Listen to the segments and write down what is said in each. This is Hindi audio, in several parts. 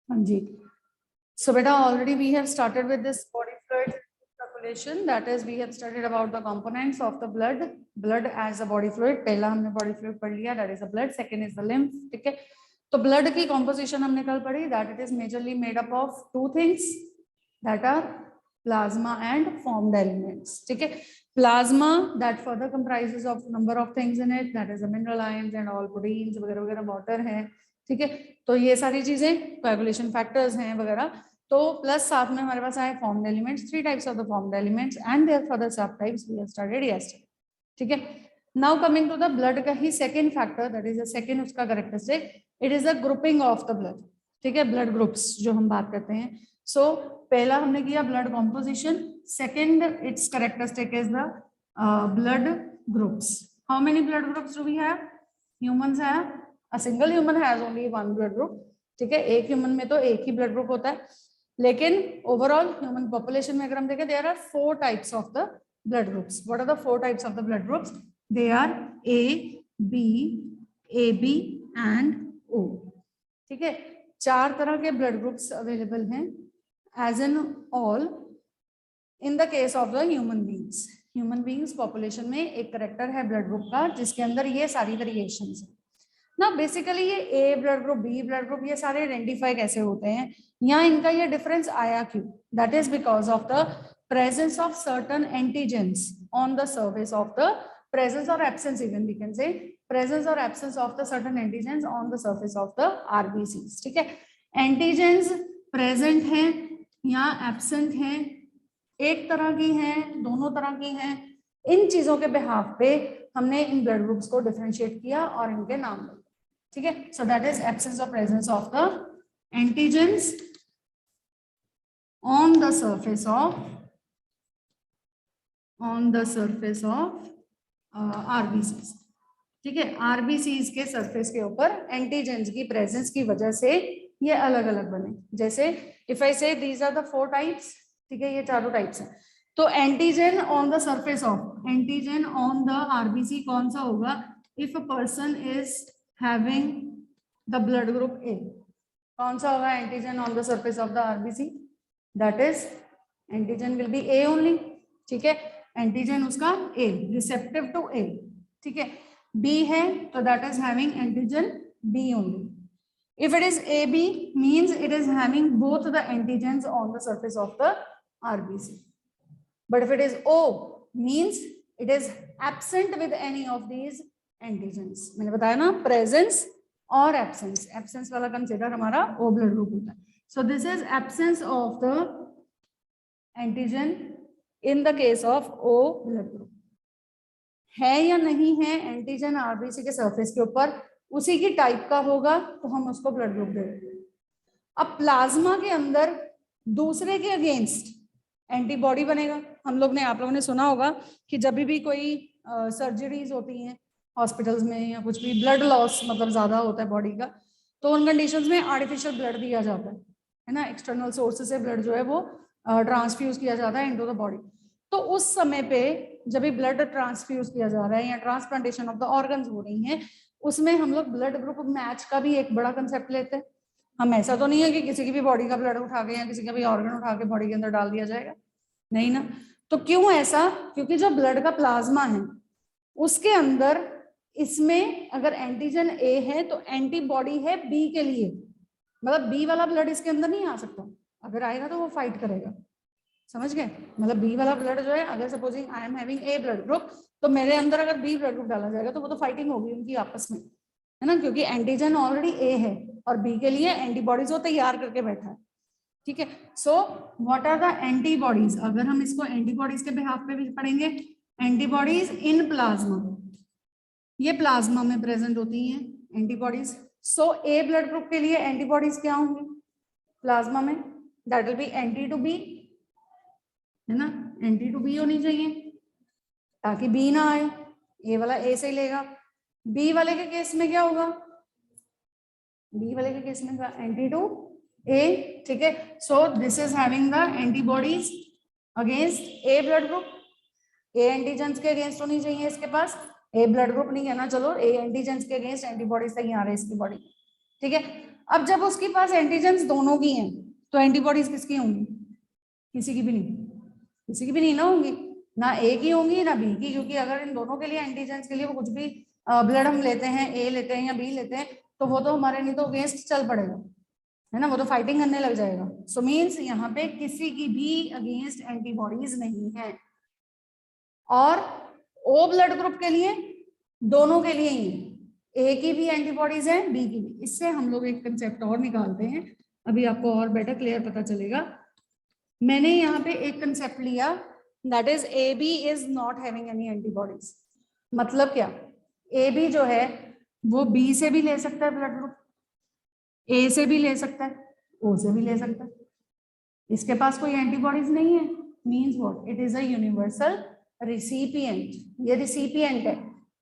हाँ जी. So beta, already we have started with this body fluid circulation. That is, we have studied about the components of the blood. Blood as a body fluid. पहला हमने body fluid पढ़ लिया. That is the blood. Second is the lymph. ठीक है. तो blood की composition हमने कल पढ़ी. That it is majorly made up of two things. That are plasma and formed elements. ठीक है. Plasma that further comprises of number of things in it. That is the mineral ions and all proteins वगैरह वगैरह, water है. ठीक है. तो ये सारी चीजें कोएगुलेशन फैक्टर्स हैं वगैरह. तो प्लस साथ में हमारे पास आए formed elements, three types of the formed elements and there further sub types we have studied yesterday. ठीक है. Now coming to the blood का ही second factor, that is the second उसका characteristic, it is the grouping of the blood. ठीक है. ब्लड ग्रुप्स जो हम बात करते हैं. सो पहला हमने किया blood composition. Second its characteristic is the blood groups. How many blood groups do we have? Humans have A single human has only one blood group. ठीक है. एक ह्यूमन में तो एक ही ब्लड ग्रुप होता है, लेकिन ओवरऑल ह्यूमन पॉपुलेशन में अगर हम देखें, there are 4 types of the blood groups. What are the 4 types of the blood groups? They are A, B, AB and O. ठीक है. 4 तरह के ब्लड ग्रुप्स अवेलेबल हैं as in all in the case of the human beings. Human beings population में एक करेक्टर है ब्लड ग्रुप का जिसके अंदर ये सारी वेरिएशंस हैं. ना बेसिकली ये A blood group, B blood group, ये सारे आइडेंटिफाई कैसे होते हैं, यहाँ इनका ये डिफरेंस आया क्यों? That is because of the presence of certain antigens on the surface of the presence और absence, even we can say presence और absence of the certain antigens on the surface of the RBCs. ठीक है. एंटीजेंस प्रेजेंट हैं या एब्सेंट हैं, एक तरह की हैं, दोनों तरह की हैं. इन चीजों के बिहाफ पे हमने इन ब्लड ग्रुप्स को डिफरेंशिएट किया और इनके नाम दिए. ठीक है. सो दैट इज एब्सेंस और presence of the antigens on the surface of RBCs. ठीक है. आरबीसीज के सरफेस के ऊपर एंटीजेंस की प्रेजेंस की वजह से ये अलग अलग बने. जैसे इफ आई से दीज आर द 4 टाइप्स. ठीक है. ये चारों टाइप्स हैं. तो antigen on the surface of, antigen on the RBC कौन सा होगा? If a person is having the blood group A, कौन सा होगा antigen on the surface of the RBC? That is antigen will be A only. ठीक है. एंटीजन उसका ए, रिसेप्टिव टू ए. ठीक है. बी है तो that is having antigen B only. If it is A B means it is having both the antigens on the surface of the RBC. But if it is O, means it is absent with any of these antigens. मैंने बताया ना, presence और absence. Absence वाला consider हमारा O blood group होता है. So this is absence of the antigen in the case of O blood group. है या नहीं है एंटीजन आरबीसी के सरफेस के ऊपर, उसी की टाइप का होगा तो हम उसको ब्लड ग्रुप देंगे. अब प्लाज्मा के अंदर दूसरे के अगेंस्ट एंटीबॉडी बनेगा. हम लोग ने, आप लोगों ने सुना होगा कि जब भी कोई सर्जरीज होती हैं हॉस्पिटल्स में या कुछ भी, ब्लड लॉस मतलब ज्यादा होता है बॉडी का, तो उन कंडीशंस में आर्टिफिशियल ब्लड दिया जाता है ना. एक्सटर्नल सोर्सेज से ब्लड जो है वो ट्रांसफ्यूज किया जाता है इनटू द बॉडी. तो उस समय पे जब भी ब्लड ट्रांसफ्यूज किया जा रहा है या ट्रांसप्लांटेशन ऑफ द ऑर्गन्स हो रही हैं, उसमें हम लोग ब्लड ग्रुप मैच का भी एक बड़ा कंसेप्ट लेते हैं. हम ऐसा तो नहीं है कि किसी की भी बॉडी का ब्लड उठा के या किसी का भी ऑर्गन उठा के बॉडी के अंदर डाल दिया जाएगा, नहीं ना. तो क्यों ऐसा? क्योंकि जो ब्लड का प्लाज्मा है उसके अंदर, इसमें अगर एंटीजन ए है तो एंटीबॉडी है बी के लिए. मतलब बी वाला ब्लड इसके अंदर नहीं आ सकता. अगर आएगा तो वो फाइट करेगा. समझ गए? मतलब बी वाला ब्लड जो है, अगर supposing I am having a blood group, तो मेरे अंदर अगर बी ब्लड ग्रुप डाला जाएगा तो वो तो फाइटिंग होगी उनकी आपस में, है ना. क्योंकि एंटीजन ऑलरेडी ए है और बी के लिए एंटीबॉडीज वो तैयार करके बैठा है. ठीक है. So what are the antibodies? अगर हम इसको एंटीबॉडीज के बिहाफ पे भी पढ़ेंगे, एंटीबॉडीज इन प्लाज्मा, ये प्लाज्मा में प्रेजेंट होती हैं antibodies. So A blood group के लिए एंटीबॉडीज क्या होंगी प्लाज्मा में? That will be anti to B, है ना. एंटी टू बी होनी चाहिए ताकि बी ना आए. ए वाला ए से ही लेगा. बी वाले के केस में क्या होगा? बी वाले के केस में एंटी टू ए. ठीक है. सो this is having the antibodies against A blood group. A antigens के अगेंस्ट होनी चाहिए इसके पास. ए ब्लड ग्रुप नहीं है ना, चलो ए एंटीजेंस के अगेंस्ट एंटीबॉडीज तैयार है इसकी बॉडी. ठीक है. अब जब उसके पास एंटीजेंस दोनों की हैं तो एंटीबॉडीज किसकी होंगी? किसी की भी नहीं, किसी की भी नहीं ना होंगी, ना ए की होंगी ना बी की, क्योंकि अगर इन दोनों के लिए एंटीजेंस के लिए वो कुछ भी ब्लड हम लेते हैं, ए लेते हैं या बी लेते हैं, तो वो तो हमारे नहीं तो अगेंस्ट चल पड़ेगा, है ना, वो तो फाइटिंग करने लग जाएगा। सो मीन्स यहाँ पे किसी की भी अगेंस्ट एंटीबॉडीज नहीं है। और ओ ब्लड ग्रुप के लिए दोनों के लिए ही ए की भी एंटीबॉडीज है, बी की भी। इससे हम लोग एक कंसेप्ट और निकालते हैं, अभी आपको और बेटर क्लियर पता चलेगा। मैंने यहाँ पे एक कंसेप्ट लिया, that is A B is not having any antibodies. मतलब क्या? ए बी जो है वो बी से भी ले सकता है ब्लड ग्रुप, ए से भी ले सकता है, ओ से भी ले सकता है, इसके पास कोई एंटीबॉडीज नहीं है। Means what? It is a universal recipient, ये रिसिपिएंट है,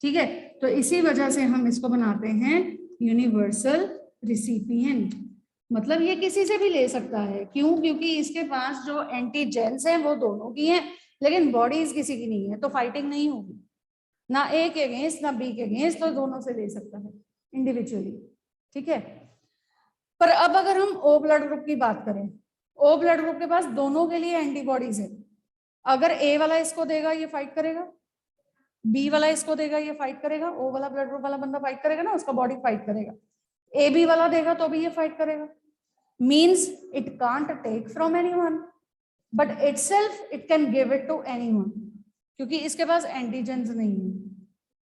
ठीक है। तो इसी वजह से हम इसको बनाते हैं यूनिवर्सल रिसिपिएंट, मतलब ये किसी से भी ले सकता है। क्यों? क्योंकि इसके पास जो एंटीजेंस हैं वो दोनों की हैं, लेकिन बॉडीज किसी की नहीं है, तो फाइटिंग नहीं होगी, ना ए के अगेंस्ट ना बी के अगेंस्ट, तो दोनों से ले सकता है इंडिविजुअली, ठीक है। पर अब अगर हम ओ ब्लड ग्रुप की बात करें, ओ ब्लड ग्रुप के पास दोनों के लिए एंटीबॉडीज है। अगर ए वाला इसको देगा ये फाइट करेगा, बी वाला इसको देगा ये फाइट करेगा, ओ वाला ब्लड ग्रुप वाला बंदा फाइट करेगा ना, उसका बॉडी फाइट करेगा। ए बी वाला देगा तो भी ये फाइट करेगा। Means it can't take from anyone, but itself it can give it to anyone, क्योंकि इसके पास एंटीजेंस नहीं है।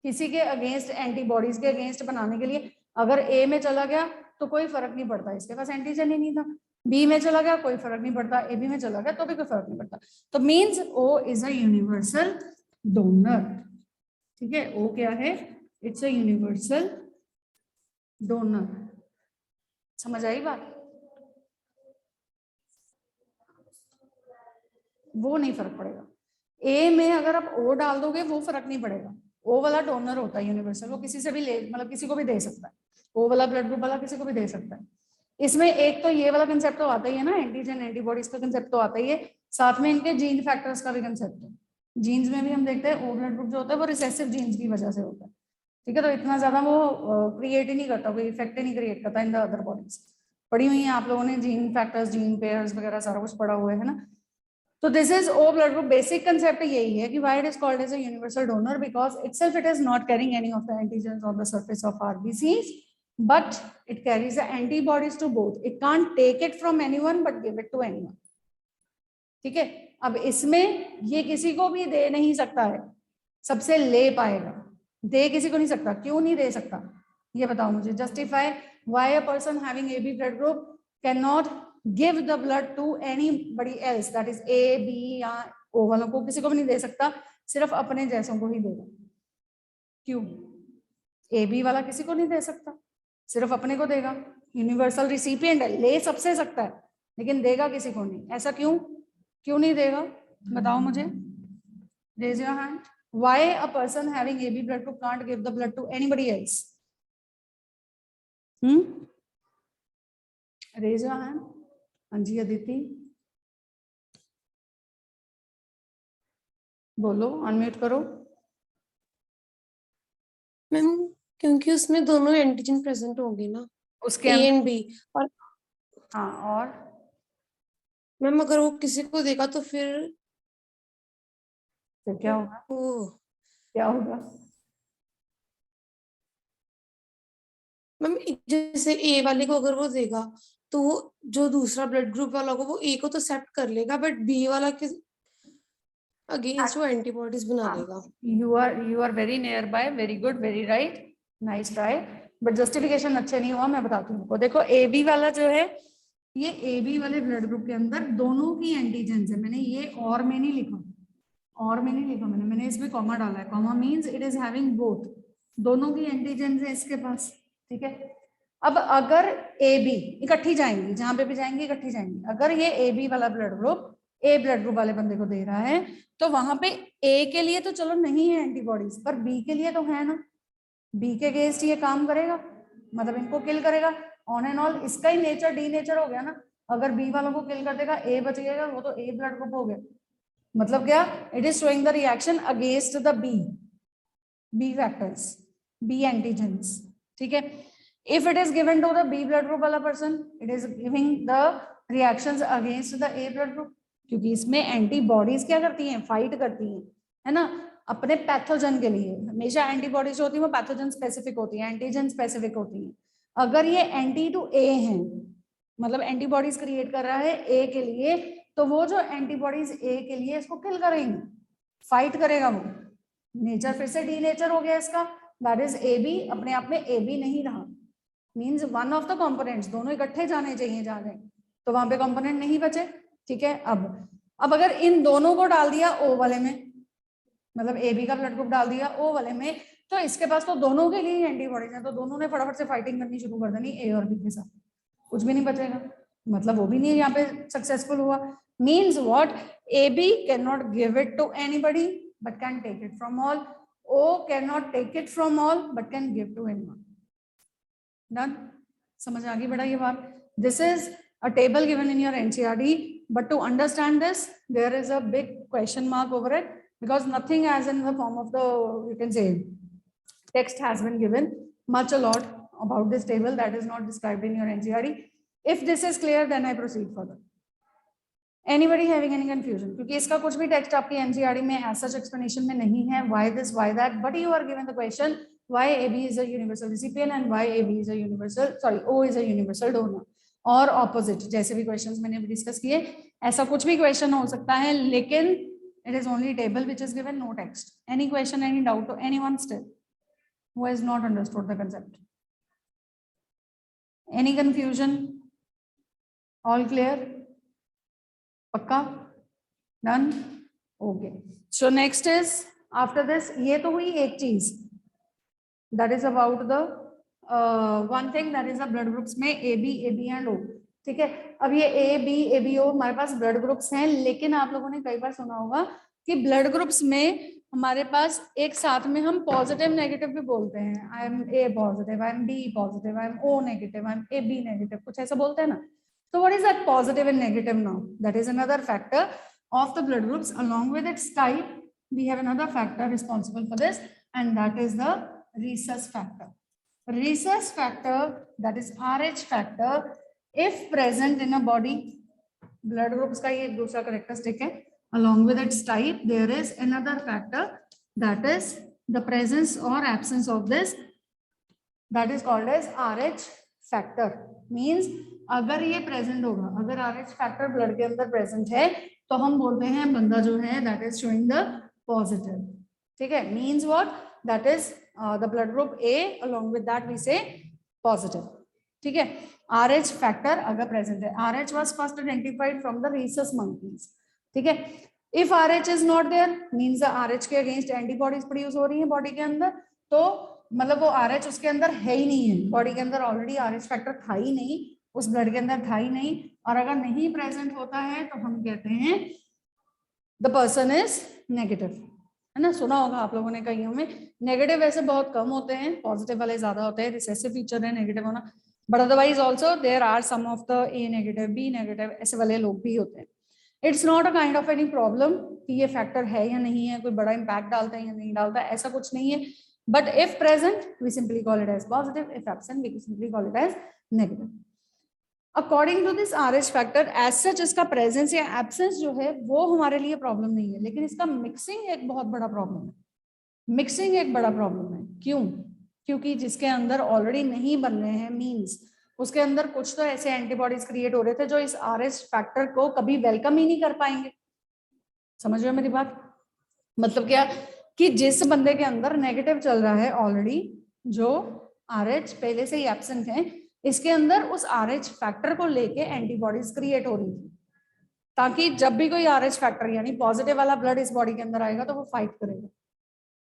किसी के अगेंस्ट एंटीबॉडीज के अगेंस्ट बनाने के लिए अगर ए में चला गया तो कोई फर्क नहीं पड़ता, इसके पास एंटीजन ही नहीं था। बी में चला गया कोई फर्क नहीं पड़ता, ए बी में चला गया तो भी कोई फर्क नहीं पड़ता। तो means O is a universal donor, ठीक है। ओ क्या है? It's a universal donor. समझ आई बात? वो नहीं फर्क पड़ेगा। ए में अगर आप ओ डाल दोगे वो फर्क नहीं पड़ेगा, ओ वाला डोनर होता है यूनिवर्सल, वो किसी से भी ले, मतलब किसी को भी दे सकता है, ओ वाला ब्लड ग्रुप वाला किसी को भी दे सकता है। इसमें एक तो ये वाला कंसेप्ट तो आता ही है ना, एंटीजन एंटीबॉडीज का कंसेप्ट तो आता ही है, साथ में इनके जीन फैक्टर्स का भी कंसेप्ट है। जीन्स में भी हम देखते हैं ओ ब्लड ग्रुप जो होता है वो रिसेसिव जीन्स की वजह से होता है, ठीक है। तो इतना ज्यादा वो क्रिएट ही नहीं करता, कोई इफेक्ट ही नहीं क्रिएट करता इन द अदर बॉडीज। पढ़ी हुई है आप लोगों ने जीन फैक्टर्स, जीन पेयर्स वगैरह सारा कुछ पढ़ा हुआ है ना। तो this is O blood group. Basic concept यही है कि why it is called as a universal donor, because itself it is not carrying any of the antigens on the surface of RBCs, but it carries the antibodies to both. It can't take it from anyone but give it to anyone, ठीक है। अब इसमें ये किसी को भी दे नहीं सकता है, सबसे ले पाएगा, दे किसी को नहीं सकता। क्यों नहीं दे सकता ये बताओ मुझे, justify why a person having A B blood group can not give the blood to anybody else, that is A B या ओ वालों को किसी को भी नहीं दे सकता, सिर्फ अपने जैसों को ही देगा। क्यों? ए बी वाला किसी को नहीं दे सकता, सिर्फ अपने को देगा, यूनिवर्सल रिसिपिएंट है, ले सबसे सकता है लेकिन देगा किसी को नहीं। ऐसा क्यों? क्यों नहीं देगा बताओ मुझे, raise your hand. Why a person having AB blood group can't give the blood to anybody else? Raise your hand. हाँ जी अदिति बोलो, अनम्यूट करो। मैम क्योंकि उसमें दोनों एंटीजन प्रेजेंट होंगे ना, उसके ए अंदर एंड बी। और हाँ, और मैम अगर वो किसी को देगा तो फिर क्या होगा? वो क्या होगा? मैम जैसे ए वाले को अगर वो देगा तो वो जो दूसरा ब्लड ग्रुप वाला होगा वो ए को तो एक्सेप्ट कर लेगा, बट बी वाला के अगेंस्ट वो एंटीबॉडीज बना लेगा। You are very near by, very good, very right, nice try, but justification अच्छे नहीं हुआ। मैं बताती हूँ। देखो ए बी वाला जो है, ये ए बी वाले ब्लड ग्रुप के अंदर दोनों की एंटीजेंस है। मैंने ये और में नहीं लिखा, और में नहीं लिखा मैंने इसमें कॉमा डाला है। Comma means it is having both, दोनों की एंटीजेंस है इसके पास, ठीक है। अब अगर ए बी इकट्ठी जाएंगी, जहां पे भी जाएंगी इकट्ठी जाएंगी, अगर ये ए बी वाला blood group A blood group वाले बंदे को दे रहा है तो वहां पे ए के लिए तो चलो नहीं है एंटीबॉडीज, पर बी के लिए तो है ना। बी के अगेंस्ट ये काम करेगा, मतलब इनको किल करेगा ऑन एंड ऑल। इसका ही नेचर डी नेचर हो गया ना, अगर बी वालों को किल कर देगा ए बच गएगा, वो तो ए ब्लड ग्रुप हो गया। मतलब क्या? It is showing the reaction against the B, B factors, B antigens, ठीक है। If it is given to the B blood group वाला person, it is giving the reactions against the A blood group, क्योंकि इसमें एंटीबॉडीज क्या करती हैं, फाइट करती हैं, है ना, अपने पैथोजन के लिए। हमेशा एंटीबॉडीज होती है वो पैथोजन स्पेसिफिक होती है, एंटीजन स्पेसिफिक होती है। अगर ये एंटी टू ए है, मतलब एंटीबॉडीज क्रिएट कर रहा है ए के लिए, तो वो जो एंटीबॉडीज ए के लिए इसको किल करेंगे, फाइट करेगा वो। नेचर फिर से डी नेचर हो गया इसका, दैट इज ए बी, अपने आप में ए बी नहीं रहा, means one of the components, दोनों इकट्ठे जाने चाहिए जहाँ जाए, तो वहां पे कंपोनेंट नहीं बचे। ठीक है, अब अगर इन दोनों को डाल दिया ओ वाले में, मतलब ए बी का ब्लड ग्रुप डाल दिया ओ वाले में, तो इसके पास तो दोनों के लिए एंटीबॉडीज हैं, तो दोनों ने फटाफट से फाइटिंग करनी शुरू कर देनी ए और बी के साथ, कुछ भी नहीं बचेगा, मतलब वो भी नहीं यहाँ पे सक्सेसफुल हुआ। Means what, A B can not give it to anybody but can take it from all, O can not take it from all but can give to anyone. Done, समझ आ गई बेटा ये बात? This is a table given in your NCERT, but to understand this there is a big question mark over it, because nothing as in the form of the, you can say, text has been given much a lot about this table, that is not described in your NCERT. If this is clear then I proceed further. Anybody having any confusion? क्योंकि इसका कुछ भी टेक्स्ट आपकी NCERT में as such explanation में नहीं है, why this why that, but you are given the question why AB is a universal recipient and why AB is a universal, sorry, O is a universal donor और ऑपोजिट, जैसे भी क्वेश्चंस मैंने डिस्कस किए, ऐसा कुछ भी क्वेश्चन हो सकता है, लेकिन it is only table which is given, no text. Any question, any doubt to anyone still who has not understood the concept? Any confusion? All clear? पक्का? Done? Okay, so next is after this, ये तो हुई एक चीज, that is about the one thing, that is the blood groups में ए बी एंड ओ। ठीक है, अब ये ए बी ओ हमारे पास ब्लड ग्रुप्स हैं, लेकिन आप लोगों ने कई बार सुना होगा कि ब्लड ग्रुप्स में हमारे पास एक साथ में हम पॉजिटिव नेगेटिव भी बोलते हैं, I am A positive, I am B positive, I am O negative, I am A B negative, कुछ ऐसा बोलते हैं ना। तो what is that positive and negative now? That is another factor of the blood groups, along with its type we have another factor responsible for this, and that is the rhesus factor. Rhesus factor, that is RH factor, if present in a body, blood groups का ये दूसरा characteristic है, along with its type there is another factor, that is the presence or absence of this, that is called as RH factor. Means अगर ये present होगा, अगर RH factor blood के अंदर present है, तो हम बोलते हैं बंदा जो है that is showing the positive. ठीक है, means what, that is the blood group A, along with that we say positive. ठीक है, RH factor अगर present है, RH was first identified from the rhesus monkeys. ठीक है, if RH is not there, means the RH के against antibodies produce हो रही है बॉडी के अंदर, तो मतलब वो RH उसके अंदर है ही नहीं है, बॉडी के अंदर ऑलरेडी RH factor था ही नहीं, उस ब्लड के अंदर था ही नहीं, और अगर नहीं प्रेजेंट होता है तो हम कहते हैं द पर्सन इज नेगेटिव, है ना। सुना होगा आप लोगों ने कईयों में, नेगेटिव वैसे बहुत कम होते हैं, पॉजिटिव वाले ज्यादा होते हैं, रिसेसिव फीचर है नेगेटिव होना, but otherwise also there are some of the A negative, B negative, ऐसे वाले लोग भी होते हैं। It's not a kind of any problem कि ये फैक्टर है या नहीं है, कोई बड़ा इंपैक्ट डालता है या नहीं डालता, ऐसा कुछ नहीं है, but if present we simply call it as positive, if absent we simply call it as negative. According to this RH factor, as such इसका प्रेजेंस या एब्सेंस जो है वो हमारे लिए प्रॉब्लम नहीं है, लेकिन इसका मिक्सिंग एक बहुत बड़ा प्रॉब्लम है। मिक्सिंग एक बड़ा प्रॉब्लम है, क्यों? क्योंकि जिसके अंदर ऑलरेडी नहीं बन रहे हैं, मींस उसके अंदर कुछ तो ऐसे एंटीबॉडीज क्रिएट हो रहे थे जो इस RH फैक्टर को कभी वेलकम ही नहीं कर पाएंगे। समझ रहे हो मेरी बात? मतलब क्या कि जिस बंदे के अंदर नेगेटिव चल रहा है ऑलरेडी, जो RH पहले से ही एब्सेंट है, इसके अंदर उस RH फैक्टर को लेके एंटीबॉडीज क्रिएट हो रही थी, ताकि जब भी कोई RH फैक्टर यानी पॉजिटिव वाला ब्लड इस बॉडी के अंदर आएगा तो वो फाइट करेगा,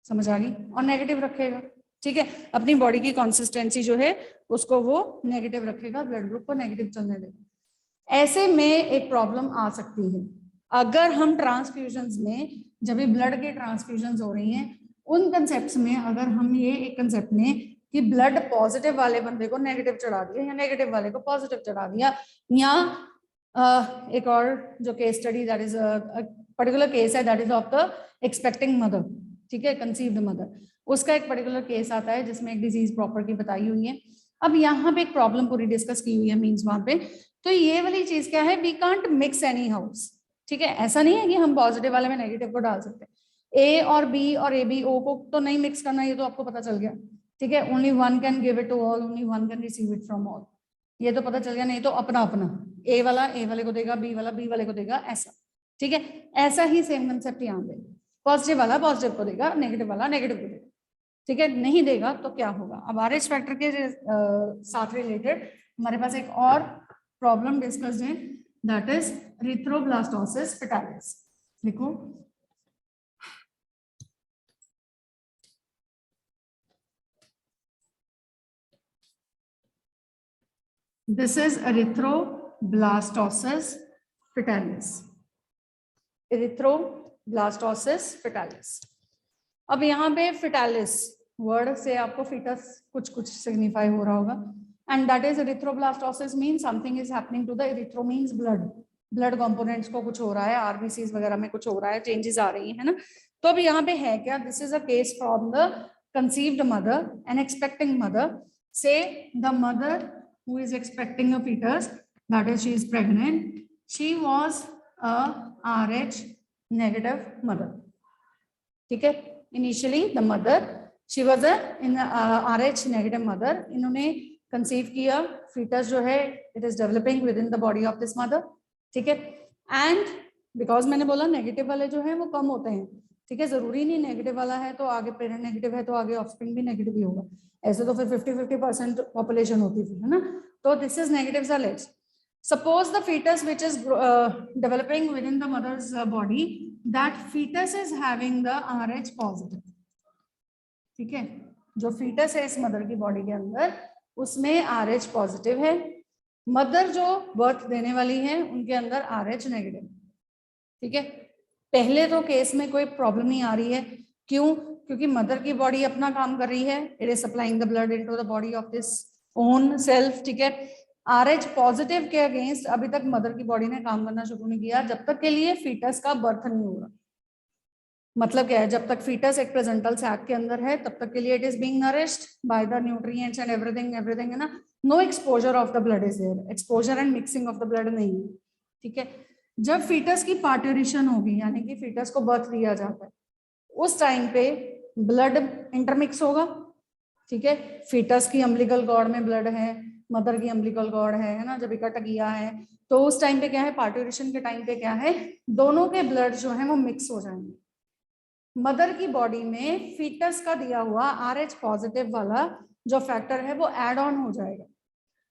समझ आ गई, और नेगेटिव रखेगा। ठीक है, अपनी बॉडी की कंसिस्टेंसी जो है उसको वो नेगेटिव रखेगा, ब्लड ग्रुप को नेगेटिव चलने देगा। ऐसे में एक प्रॉब्लम आ सकती है अगर हम ट्रांसफ्यूजन में, जब भी ब्लड के ट्रांसफ्यूजन हो रही हैं, उन कंसेप्ट में अगर हम ये एक कंसेप्ट में कि ब्लड पॉजिटिव वाले बंदे को नेगेटिव चढ़ा दिया या नेगेटिव वाले को पॉजिटिव चढ़ा दिया, या एक और जो case study, that is particular case है, that is of the expecting mother, ठीक है, कंसीव्ड मदर, उसका एक पर्टिकुलर केस आता है जिसमें एक डिजीज प्रॉपर की बताई हुई है। अब यहाँ पे एक प्रॉब्लम पूरी डिस्कस की हुई है मीन्स वहां पे, तो ये वाली चीज क्या है, we can't mix any house, ठीक है, ऐसा नहीं है कि हम पॉजिटिव वाले में नेगेटिव को डाल सकते हैं, ए और बी और ए बी ओ को तो नहीं मिक्स करना, ये तो आपको पता चल गया, ठीक है, only one can give it to all, only one can receive it from all, ये तो पता चल गया, नहीं तो अपना अपना, ए वाला ए वाले को देगा, बी वाला बी वाले को देगा, ऐसा, ठीक है, ऐसा ही सेम कंसेप्ट यहाँ पे, पॉजिटिव वाला पॉजिटिव को देगा, नेगेटिव वाला नेगेटिव को देगा, ठीक है, नहीं देगा तो क्या होगा। अब आरएच फैक्टर के साथ रिलेटेड हमारे पास एक और प्रॉब्लम डिस्कस्ड है, दैट इज एरिथ्रोब्लास्टोसिस फेटालिस। देखो this is erythroblastosis fetalis, erythroblastosis fetalis. अब यहाँ पे फेटालिस वर्ड से आपको फीटस कुछ कुछ सिग्निफाई हो रहा होगा, and that is erythroblastosis mean something is happening to the erythro means blood, blood components को कुछ हो रहा है, आरबीसीज वगैरह में कुछ हो रहा है, चेंजेस आ रही है ना। तो अब यहाँ पे है क्या, this is a case from the conceived mother and expecting mother, say the mother who is expecting a fetus, that is she is pregnant, she was a RH negative mother, ठीक है, initially the mother she was RH negative mother, इन्होंने कंसीव किया, फीटस जो है it is developing with in the body of this mother, ठीक है, एंड बिकॉज मैंने बोला नेगेटिव वाले जो है वो कम होते हैं, ठीक है, जरूरी नहीं नेगेटिव वाला है तो आगे पेरेंट नेगेटिव है तो आगे ऑफस्प्रिंग भी नेगेटिव ही होगा, ऐसे तो फिर 50-50% पॉपुलेशन होती थी, है ना, तो this is negative let's suppose the fetus which is developing within the mother's body, that fetus is having the RH positive, ठीक है, जो fetus है इस मदर की बॉडी के अंदर उसमें RH पॉजिटिव है, मदर जो बर्थ देने वाली है उनके अंदर RH नेगेटिव, ठीक है, पहले तो केस में कोई प्रॉब्लम नहीं आ रही है, क्यों, क्योंकि मदर की बॉडी अपना काम कर रही है, it is supplying the blood into the body of this own self, ठीक है, RH पॉजिटिव के अगेंस्ट अभी तक मदर की बॉडी ने काम करना शुरू नहीं किया, जब तक के लिए फीटस का बर्थ नहीं हो रहा, मतलब क्या है, जब तक फीटस एक प्लेजेंटल सैक के अंदर है तब तक के लिए it is being nourished by the nutrients and everything everything, है ना, no exposure of the blood is there, exposure and mixing of the blood नहीं है, ठीक है, जब फीटस की पार्ट्यूरेशन होगी यानी कि फीटस को बर्थ दिया जाता है उस टाइम पे ब्लड इंटरमिक्स होगा, ठीक है, फीटस की अम्बिलिकल कॉर्ड में ब्लड है, मदर की अम्बिलिकल कॉर्ड है ना, जब इकट्ठा किया है तो उस टाइम पे क्या है, पार्ट्यूरेशन के टाइम पे क्या है, दोनों के ब्लड जो है वो मिक्स हो जाएंगे, मदर की बॉडी में फीटस का दिया हुआ RH पॉजिटिव वाला जो फैक्टर है वो एड ऑन हो जाएगा,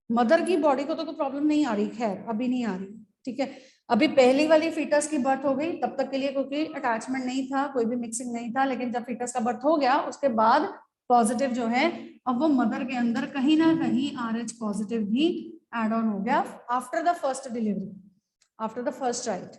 मदर की बॉडी को तो कोई प्रॉब्लम नहीं आ रही, खैर अभी नहीं आ रही, ठीक है, अभी पहली वाली फीटस की बर्थ हो गई तब तक के लिए कोई अटैचमेंट नहीं था, कोई भी मिक्सिंग नहीं था, लेकिन जब फीटस का बर्थ हो गया उसके बाद पॉजिटिव जो है अब वो मदर के अंदर कहीं ना कहीं RH पॉजिटिव भी एड ऑन हो गया after the first delivery, after the first child.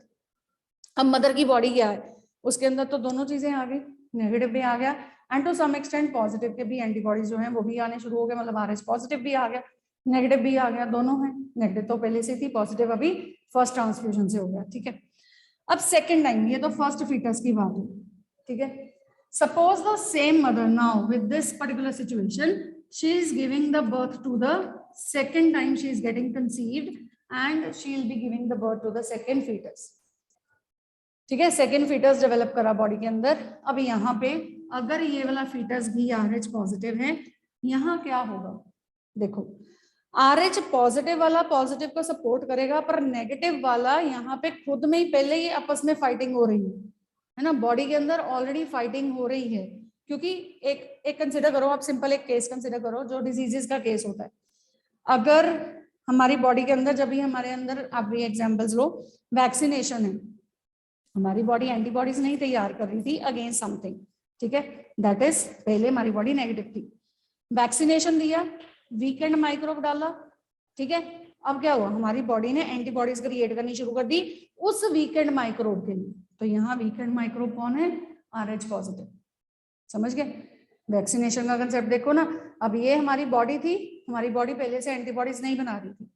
अब मदर की बॉडी क्या है, उसके अंदर तो दोनों चीजें आ गई, नेगेटिव भी आ गया and to some extent positive के भी एंटीबॉडीज जो है वो भी आने शुरू हो गए, मतलब RH पॉजिटिव भी आ गया, नेगेटिव भी आ गया, दोनों है, नेगेटिव तो पहले से थी, पॉजिटिव अभी फर्स्ट ट्रांसफ्यूजन से हो गया, ठीक है। अब सेकेंड टाइम, ये तो फर्स्ट फीटस की बात हुई, ठीक है, suppose the same mother now with this particular situation she is giving the birth to the second time, she is getting conceived and she will be giving the birth to the second foetus, ठीक है, सेकेंड फीटस डेवलप करा बॉडी के अंदर। अब यहाँ पे अगर ये वाला फीटस भी RH पॉजिटिव है, यहाँ क्या होगा, देखो RH पॉजिटिव वाला पॉजिटिव को सपोर्ट करेगा, पर नेगेटिव वाला यहाँ पे खुद में ही पहले ही आपस में फाइटिंग हो रही है ना, बॉडी के अंदर ऑलरेडी फाइटिंग हो रही है, क्योंकि एक कंसिडर करो आप, सिंपल एक केस कंसिडर करो जो डिजीजेस का केस होता है, अगर हमारी बॉडी के अंदर, जब भी हमारे अंदर, आप भी एग्जाम्पल्स लो, वैक्सीनेशन है, हमारी बॉडी एंटीबॉडीज नहीं तैयार कर रही थी अगेंस्ट समथिंग, ठीक है, दैट इज पहले हमारी बॉडी नेगेटिव थी, वैक्सीनेशन दिया, वीकेंड माइक्रोब डाला, ठीक है, अब क्या हुआ, हमारी बॉडी ने एंटीबॉडीज क्रिएट करनी शुरू कर दी उस वीकेंड माइक्रोब के लिए, तो यहाँ वीकेंड माइक्रोब कौन है, RH पॉजिटिव, समझ गए, वैक्सीनेशन का कंसेप्ट देखो ना, अब ये हमारी बॉडी थी, हमारी बॉडी पहले से एंटीबॉडीज नहीं बना रही थी,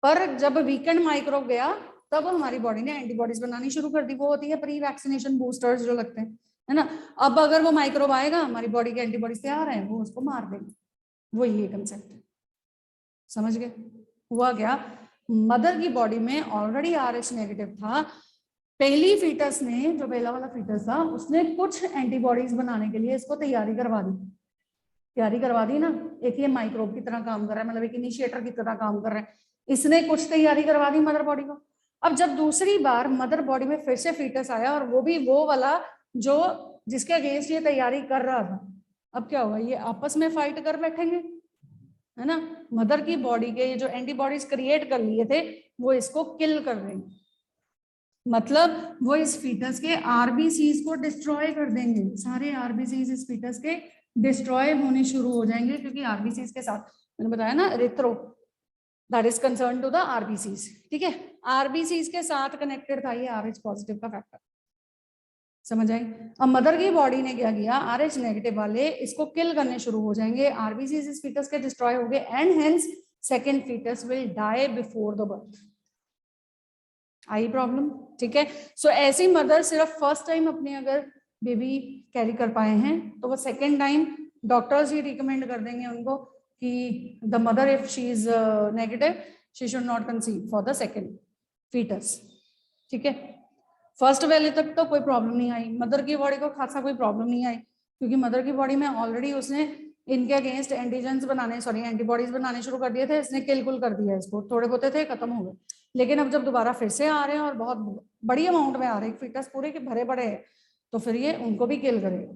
पर जब वीकेंड माइक्रोब गया तब हमारी बॉडी ने एंटीबॉडीज बनानी शुरू कर दी, वो होती है प्री वैक्सीनेशन बूस्टर्स जो लगते हैं, है ना, अब अगर वो माइक्रोब आएगा, हमारी बॉडी के एंटीबॉडीज तैयार है, वो उसको मार देंगे, वो ये कंसेप्ट है, समझ गए? हुआ क्या, मदर की बॉडी में ऑलरेडी RH नेगेटिव था, पहली फीटस ने, जो पहला वाला फीटस था, उसने कुछ एंटीबॉडीज बनाने के लिए इसको तैयारी करवा दी ना। एक ये माइक्रोब की तरह काम कर रहा है, मतलब एक इनिशिएटर की तरह काम कर रहा है, इसने कुछ तैयारी करवा दी मदर बॉडी को। अब जब दूसरी बार मदर बॉडी में फिर से फीटस आया, और वो भी वो वाला जो जिसके अगेंस्ट ये तैयारी कर रहा था, अब क्या होगा, ये आपस में फाइट कर बैठेंगे, है ना। मदर की बॉडी के जो एंटीबॉडीज क्रिएट कर लिए थे, वो इसको किल कर देंगे, मतलब वो इस फीटस के आरबीसीज को डिस्ट्रॉय कर देंगे। सारे आरबीसीज इस फीटस के डिस्ट्रॉय होने शुरू हो जाएंगे, क्योंकि आरबीसीज के साथ मैंने बताया ना, erythro that is concern to the RBCs, ठीक है। आरबीसीज के साथ कनेक्टेड था ये RH पॉजिटिव का फैक्टर, समझ आई। अब मदर की बॉडी ने क्या किया, RH नेगेटिव वाले इसको किल करने शुरू हो जाएंगे, आरबीसीज इस फीटस के डिस्ट्रॉय हो गए, and hence second foetus will die before the birth. I problem, ठीक है। सो ऐसी मदर सिर्फ फर्स्ट टाइम अपने अगर बेबी कैरी कर पाए हैं, तो वो सेकेंड टाइम डॉक्टर्स ही रिकमेंड कर देंगे उनको कि the mother if she is negative, she should not conceive for the second foetus, ठीक है। फर्स्ट वाले तक तो कोई प्रॉब्लम नहीं आई, मदर की बॉडी को खासा कोई प्रॉब्लम नहीं आई, क्योंकि मदर की बॉडी में ऑलरेडी उसने इनके अगेंस्ट एंटीबॉडीज बनाने शुरू कर दिए थे, इसने किल कुल कर दिया इसको, थोड़े बहुत थे खत्म हो गए। लेकिन अब जब दोबारा फिर से आ रहे हैं और बहुत बड़ी अमाउंट में आ रहे हैं, फीटस पूरे के भरे पड़े हैं, तो फिर ये उनको भी किल करेगा,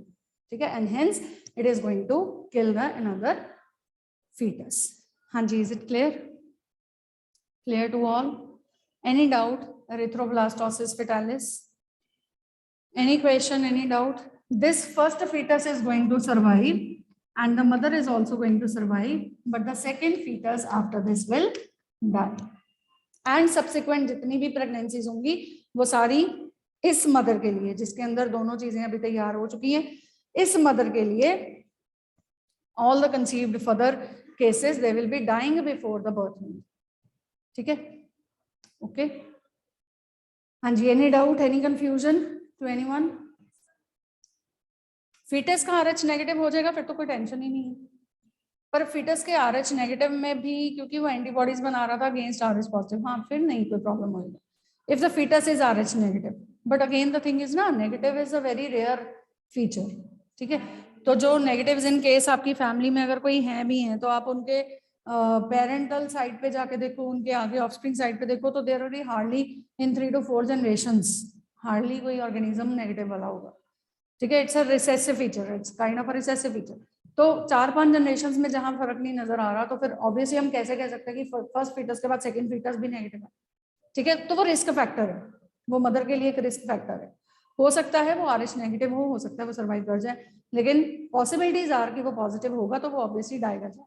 ठीक है। And hence it is going to kill the another foetus. हाँ जी, is it clear to all? Any doubt? Erythroblastosis fetalis, any question, any doubt? This first fetus is going to survive and the mother is also going to survive, but the second fetus after this will die, and subsequent जितनी भी pregnancies होंगी वो सारी इस मदर के लिए, जिसके अंदर दोनों चीजें अभी तैयार हो चुकी हैं, इस मदर के लिए all the conceived further cases they will be dying before the birth, ठीक है, ओके। हाँ जी, any doubt, any confusion to anyone? Foetus का RH नेगेटिव हो जाएगा फिर तो कोई टेंशन ही नहीं है, पर फीटस के RH नेगेटिव में भी क्योंकि वो एंटीबॉडीज बना रहा था अगेंस्ट RH पॉजिटिव, हाँ फिर नहीं कोई प्रॉब्लम होगी if the foetus is RH negative, but again the thing is ना, negative is a very rare feature, ठीक है। तो जो नेगेटिव्स इन केस आपकी फैमिली में अगर कोई है भी हैं, तो आप उनके पेरेंटल साइड पे जाके देखो, उनके आगे ऑफस्प्रिंग साइड पे देखो, तो there are hardly in 3 to 4 generations hardly कोई ऑर्गेनिज्म नेगेटिव वाला होगा, ठीक है। It's a recessive feature, it's kind of a recessive feature. तो 4-5 जनरेशंस में जहां फर्क नहीं नजर आ रहा, तो फिर ऑब्वियसली हम कैसे कह सकते हैं कि फर्स्ट फीटस के बाद सेकंड फीटस भी नेगेटिव है, ठीक है। तो वो रिस्क फैक्टर है, वो मदर के लिए एक रिस्क फैक्टर है। हो सकता है वो RH नेगेटिव हो सकता है वो सर्वाइव कर जाए, लेकिन पॉसिबिलिटीज आर कि वो पॉजिटिव होगा, तो वो ऑब्वियसली डाई कर जाए।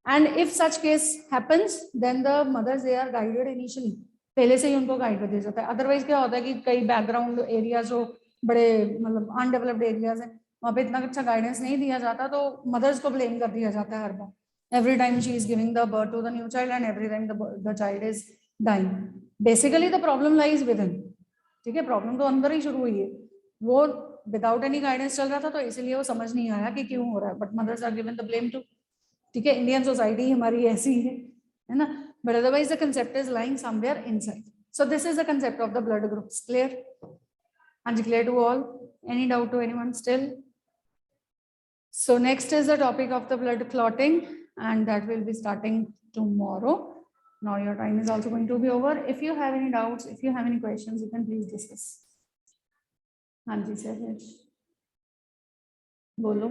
And if such case happens then the mothers they are guided initially, पहले से ही उनको गाइड कर दिया जाता है। अदरवाइज क्या होता है कि कई बैकग्राउंड एरियाज जो बड़े मतलब अनडेवलप्ड एरियाज है, वहाँ पे इतना अच्छा गाइडेंस नहीं दिया जाता, तो मदर्स को ब्लेम कर दिया जाता है हर बार, every time she is giving the birth to the new child and every time the child is dying. Basically the problem lies within, ठीक है। प्रॉब्लम तो अंदर ही शुरू हुई है, वो विदाउट एनी गाइडेंस चल रहा था, तो इसलिए वो समझ नहीं आया कि क्यों हो रहा है, but mothers are given the blame to, ठीक है। इंडियन सोसाइटी हमारी ऐसी है ना, but otherwise the concept is lying somewhere inside. So this is the concept of the blood groups, clear? हाँ जी, clear to all? Any doubt to anyone still? So next is the topic of the blood clotting, and that will be starting tomorrow. Now your time is also going to be over. If you have any doubts, if you have any questions, you can please discuss. हाँ जी सर, बोलो।